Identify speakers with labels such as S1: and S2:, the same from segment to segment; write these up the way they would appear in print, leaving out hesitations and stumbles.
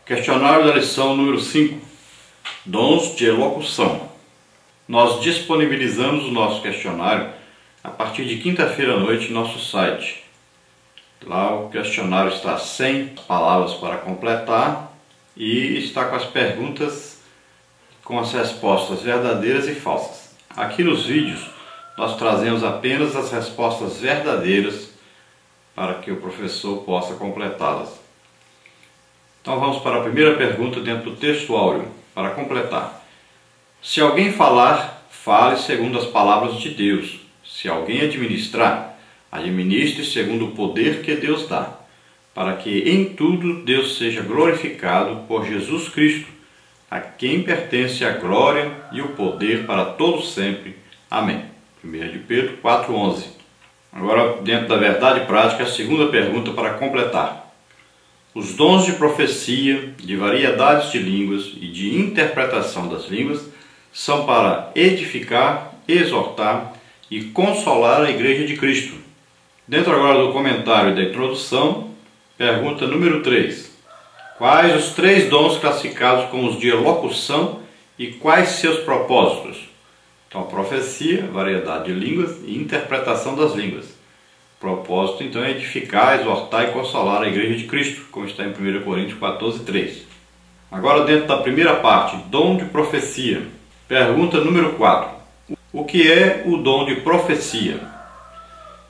S1: Questionário da lição número 5, Dons de elocução. Nós disponibilizamos o nosso questionário a partir de quinta-feira à noite em nosso site. Lá o questionário está sem palavras para completar e está com as perguntas com as respostas verdadeiras e falsas. Aqui nos vídeos nós trazemos apenas as respostas verdadeiras para que o professor possa completá-las. Então vamos para a primeira pergunta dentro do texto áureo, para completar. Se alguém falar, fale segundo as palavras de Deus. Se alguém administrar, administre segundo o poder que Deus dá, para que em tudo Deus seja glorificado por Jesus Cristo, a quem pertence a glória e o poder para todos sempre. Amém. 1 de Pedro 4:11. Agora, dentro da verdade prática, a segunda pergunta para completar. Os dons de profecia, de variedades de línguas e de interpretação das línguas são para edificar, exortar e consolar a Igreja de Cristo. Dentro agora do comentário da introdução, pergunta número 3. Quais os 3 dons classificados como os de elocução e quais seus propósitos? Então, a profecia, variedade de línguas e interpretação das línguas. O propósito, então, é edificar, exortar e consolar a Igreja de Cristo, como está em 1 Coríntios 14:3. Agora, dentro da primeira parte, dom de profecia. Pergunta número 4. O que é o dom de profecia?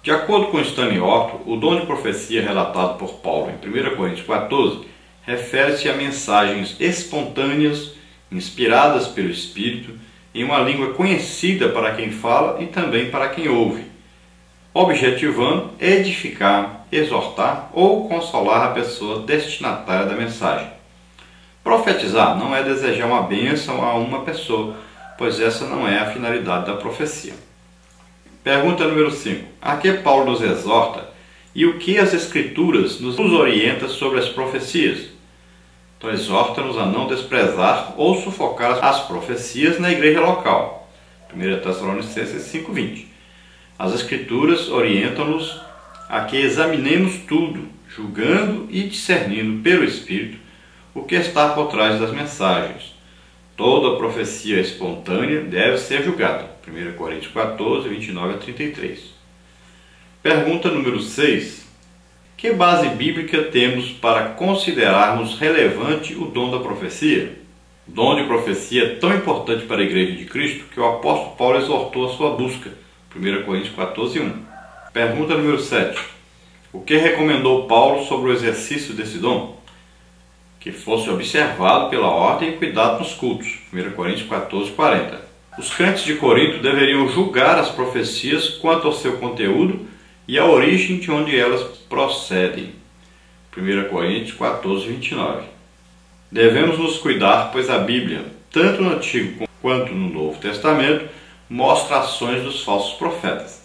S1: De acordo com Stanley Orton, o dom de profecia relatado por Paulo em 1 Coríntios 14 refere-se a mensagens espontâneas, inspiradas pelo Espírito, em uma língua conhecida para quem fala e também para quem ouve, objetivando edificar, exortar ou consolar a pessoa destinatária da mensagem. Profetizar não é desejar uma bênção a uma pessoa, pois essa não é a finalidade da profecia. Pergunta número 5. A que Paulo nos exorta e o que as Escrituras nos orienta sobre as profecias? Então, exorta-nos a não desprezar ou sufocar as profecias na igreja local. 1 Tessalonicenses 5:20. As Escrituras orientam-nos a que examinemos tudo, julgando e discernindo pelo Espírito o que está por trás das mensagens. Toda profecia espontânea deve ser julgada. 1 Coríntios 14, 29-33. Pergunta número 6. Que base bíblica temos para considerarmos relevante o dom da profecia? O dom de profecia é tão importante para a Igreja de Cristo que o apóstolo Paulo exortou a sua busca. 1 Coríntios 14:1. Pergunta número 7. O que recomendou Paulo sobre o exercício desse dom? Que fosse observado pela ordem e cuidado nos cultos. 1 Coríntios 14:40. Os crentes de Corinto deveriam julgar as profecias quanto ao seu conteúdo e a origem de onde elas procedem. 1 Coríntios 14:29. Devemos nos cuidar, pois a Bíblia, tanto no Antigo quanto no Novo Testamento, mostra ações dos falsos profetas.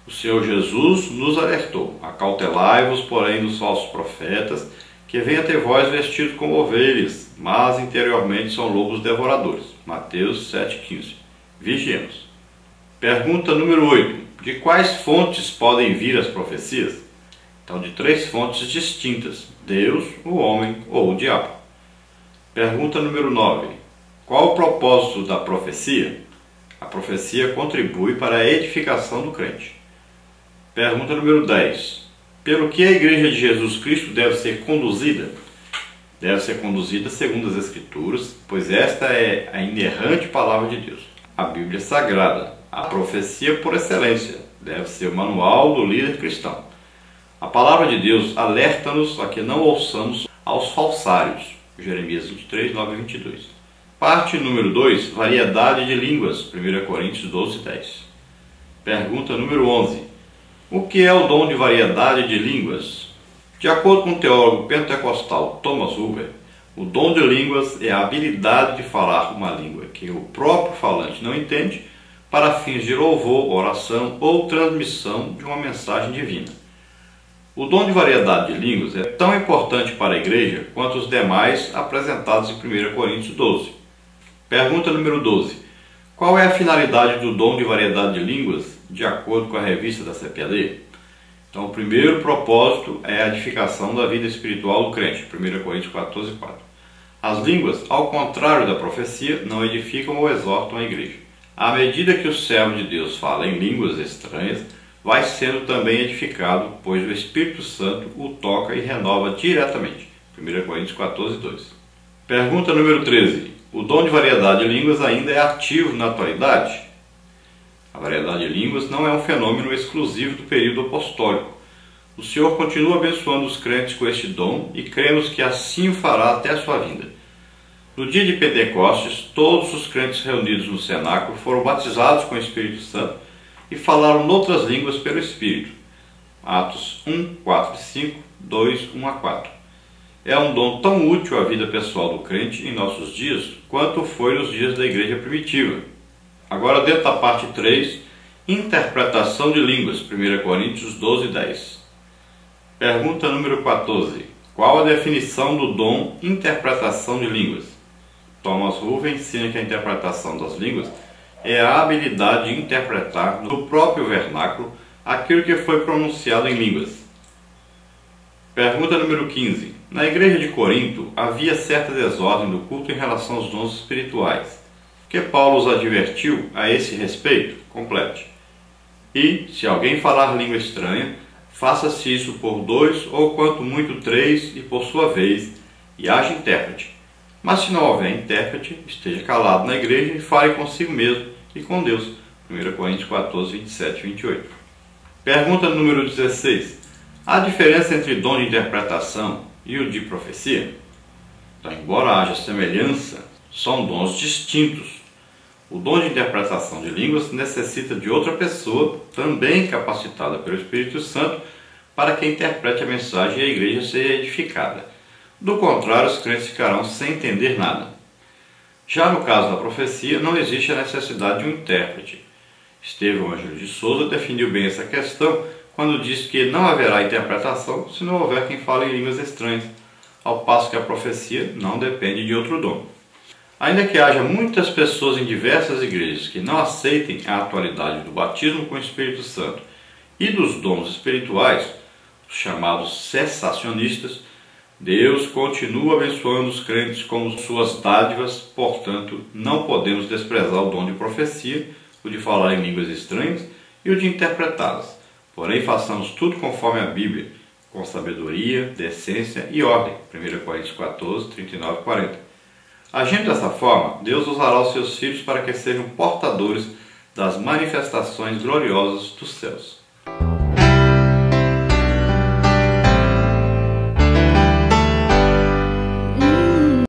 S1: O Senhor Jesus nos alertou: acautelai-vos, porém, dos falsos profetas, que vêm até vós vestidos como ovelhas, mas interiormente são lobos devoradores. Mateus 7:15. Vigiemos. Pergunta número 8. De quais fontes podem vir as profecias? Então, de 3 fontes distintas: Deus, o homem ou o diabo. Pergunta número 9. Qual o propósito da profecia? A profecia contribui para a edificação do crente. Pergunta número 10. Pelo que a Igreja de Jesus Cristo deve ser conduzida? Deve ser conduzida segundo as Escrituras, pois esta é a inerrante palavra de Deus. A Bíblia Sagrada, a profecia por excelência, deve ser o manual do líder cristão. A palavra de Deus alerta-nos a que não ouçamos aos falsários. Jeremias 23, 9-22. Parte número 2, variedade de línguas, 1 Coríntios 12:10. Pergunta número 11. O que é o dom de variedade de línguas? De acordo com o teólogo pentecostal Thomas Huber, o dom de línguas é a habilidade de falar uma língua que o próprio falante não entende para fins de louvor, oração ou transmissão de uma mensagem divina. O dom de variedade de línguas é tão importante para a igreja quanto os demais apresentados em 1 Coríntios 12. Pergunta número 12. Qual é a finalidade do dom de variedade de línguas, de acordo com a revista da CPAD? Então, o primeiro propósito é a edificação da vida espiritual do crente, 1 Coríntios 14:4. As línguas, ao contrário da profecia, não edificam ou exortam a igreja. À medida que o servo de Deus fala em línguas estranhas, vai sendo também edificado, pois o Espírito Santo o toca e renova diretamente. 1 Coríntios 14, 2. Pergunta número 13. O dom de variedade de línguas ainda é ativo na atualidade? A variedade de línguas não é um fenômeno exclusivo do período apostólico. O Senhor continua abençoando os crentes com este dom e cremos que assim o fará até a sua vinda. No dia de Pentecostes, todos os crentes reunidos no cenáculo foram batizados com o Espírito Santo e falaram noutras línguas pelo Espírito. Atos 1, 4 e 5, 2, 1 a 4. É um dom tão útil à vida pessoal do crente em nossos dias, quanto foi nos dias da igreja primitiva. Agora, dentro da parte 3, interpretação de línguas, 1 Coríntios 12, 10. Pergunta número 14. Qual a definição do dom interpretação de línguas? Thomas Ruven ensina que a interpretação das línguas é a habilidade de interpretar no próprio vernáculo aquilo que foi pronunciado em línguas. Pergunta número 15. Na igreja de Corinto havia certa desordem do culto em relação aos dons espirituais. Que Paulo os advertiu a esse respeito? Complete. E, se alguém falar língua estranha, faça-se isso por 2 ou quanto muito 3 e por sua vez, e haja intérprete. Mas se não houver intérprete, esteja calado na igreja e fale consigo mesmo e com Deus. 1 Coríntios 14, 27 e 28. Pergunta número 16. Há diferença entre dom de interpretação e o de profecia? Então, embora haja semelhança, são dons distintos. O dom de interpretação de línguas necessita de outra pessoa, também capacitada pelo Espírito Santo, para que interprete a mensagem e a igreja seja edificada. Do contrário, os crentes ficarão sem entender nada. Já no caso da profecia, não existe a necessidade de um intérprete. Estevão Ângelo de Souza definiu bem essa questão quando disse que não haverá interpretação se não houver quem fale em línguas estranhas, ao passo que a profecia não depende de outro dom. Ainda que haja muitas pessoas em diversas igrejas que não aceitem a atualidade do batismo com o Espírito Santo e dos dons espirituais, os chamados cessacionistas, Deus continua abençoando os crentes com suas dádivas, portanto, não podemos desprezar o dom de profecia, o de falar em línguas estranhas e o de interpretá-las. Porém, façamos tudo conforme a Bíblia, com sabedoria, decência e ordem. 1 Coríntios 14, 39 e 40. Agindo dessa forma, Deus usará os seus filhos para que sejam portadores das manifestações gloriosas dos céus.